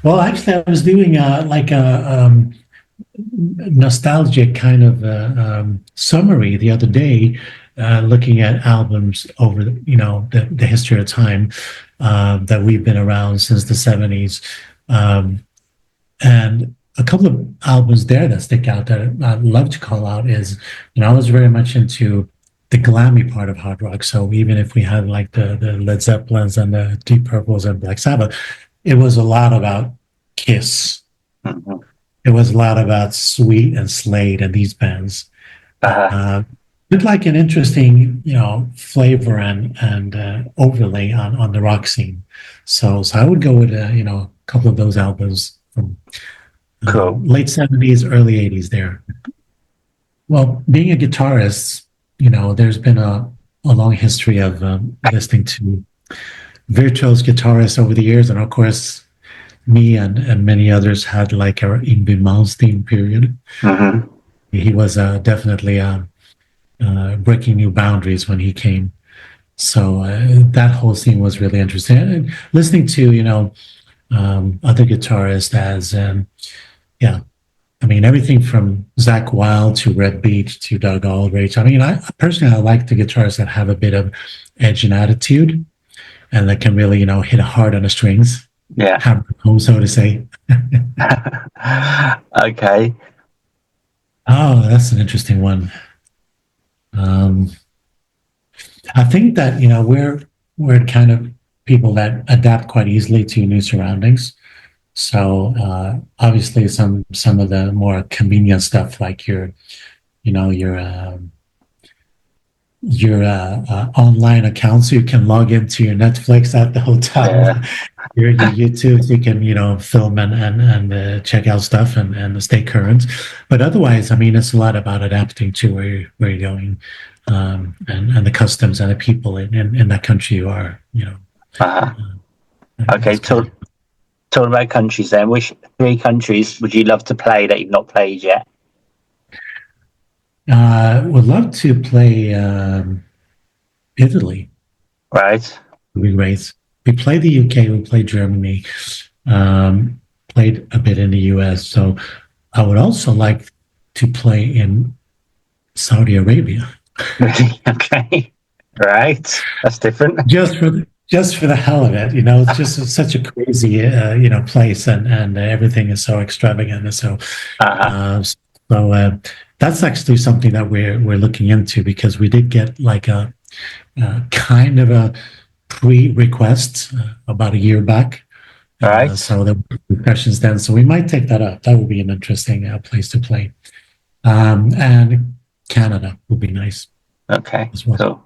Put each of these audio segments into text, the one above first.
Well, actually, I was doing like a nostalgic kind of summary the other day, looking at albums over the history of time that we've been around since the 70s. Um, and a couple of albums there that stick out that I'd love to call out is, I was very much into the glammy part of hard rock. So even if we had like the Led Zeppelins and the Deep Purples and Black Sabbath, it was a lot about Kiss. Mhm. It was a lot about Sweet and Slade and these bands. Uh, With like an interesting, flavor and overlay on the rock scene. So I would go with a couple of those albums from cool. late 70s, early 80s there. Well, being a guitarist, there's been a long history of listening to virtuose guitarists over the years. And of course, me and many others had like our Yngwie Malmsteen period. Hmm. He was definitely breaking new boundaries when he came. So that whole scene was really interesting. And listening to, other guitarists as, yeah, I mean, everything from Zach Wilde to Red Beach to Doug Aldrich. I mean, I personally, I like the guitarists that have a bit of edge and attitude and that can really, hit hard on the strings, Yeah. hammer home, so to say. Okay. Oh, that's an interesting one. Um, I think that we're kind of people that adapt quite easily to new surroundings. So obviously, some of the more convenient stuff like your online accounts, so you can log into your Netflix at the hotel, Yeah. your YouTube, so you can film and check out stuff and stay current. But otherwise, I mean, it's a lot about adapting to where you're going, and the customs and the people in that country you are. Uh, okay. It's kind of. Talking about countries then, which three countries would you love to play that you've not played yet? Would love to play Italy. Right. Would be great. We played the UK. We played Germany. Um, Played a bit in the US. So I would also like to play in Saudi Arabia, Okay. Right. That's different. just for the hell of it. It's just such a crazy place, and everything is so extravagant. And Uh-huh. uh, so that's actually something that we're looking into because we did get like a kind of a pre-request about a year back. Right. So there were discussions then. So we might take that up. That would be an interesting place to play. And Canada would be nice Okay. as well. Cool.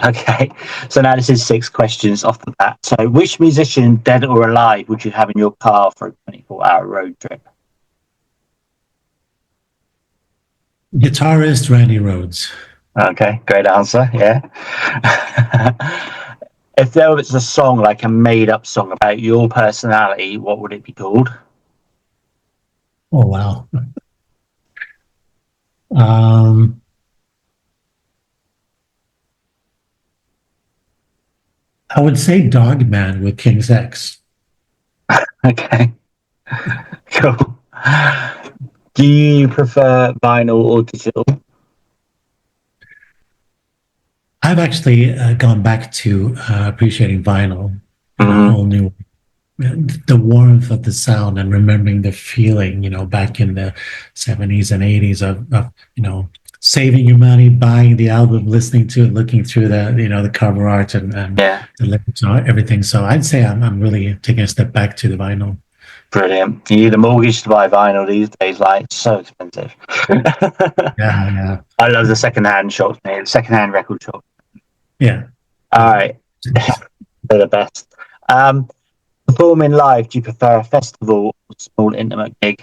Okay. So now this is 6 questions off the bat. So which musician, dead or alive, would you have in your car for a 24-hour road trip? Guitarist Randy Rhoads. Okay. Great answer. Yeah. If there was a song, like a made-up song about your personality, what would it be called? Oh wow. Um, I would say Dogman with King's X. Okay. Cool. Do you prefer vinyl or digital? I've actually gone back to appreciating vinyl in a Mm-hmm. whole new the warmth of the sound and remembering the feeling, back in the 70s and 80s of saving your money, buying the album, listening to it, looking through the cover art and Yeah. the lyrics and everything. So I'd say I'm really taking a step back to the vinyl. Brilliant. You need a mortgage to buy vinyl these days, like it's so expensive. Yeah, yeah, I love the second-hand shops, man. Second-hand record shop. yeah. All right, they're the best. Performing live, do you prefer a festival or a small intimate gig?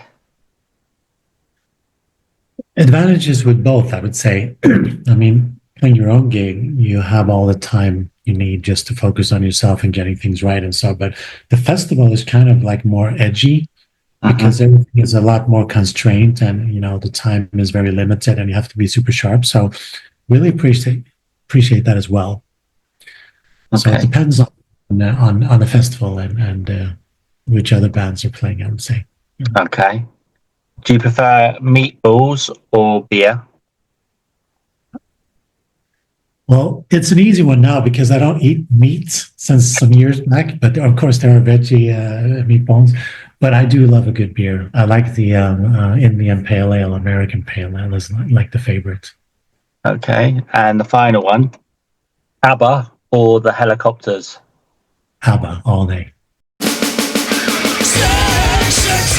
Advantages with both, I would say. I mean, playing your own gig, you have all the time you need just to focus on yourself and getting things right and so. But the festival is kind of like more edgy Mm-hmm. because everything is a lot more constrained, and the time is very limited, and you have to be super sharp. So, really appreciate that as well. So it Okay. depends on the festival and which other bands are playing, I would say. Okay. Do you prefer meatballs or beer? Well, it's an easy one now because I don't eat meat since some years back, but of course there are veggie meatballs. But I do love a good beer. I like the Indian Pale Ale, American Pale Ale is like the favorite. Okay. And the final one, ABBA or the Hellacopters? ABBA all day. Station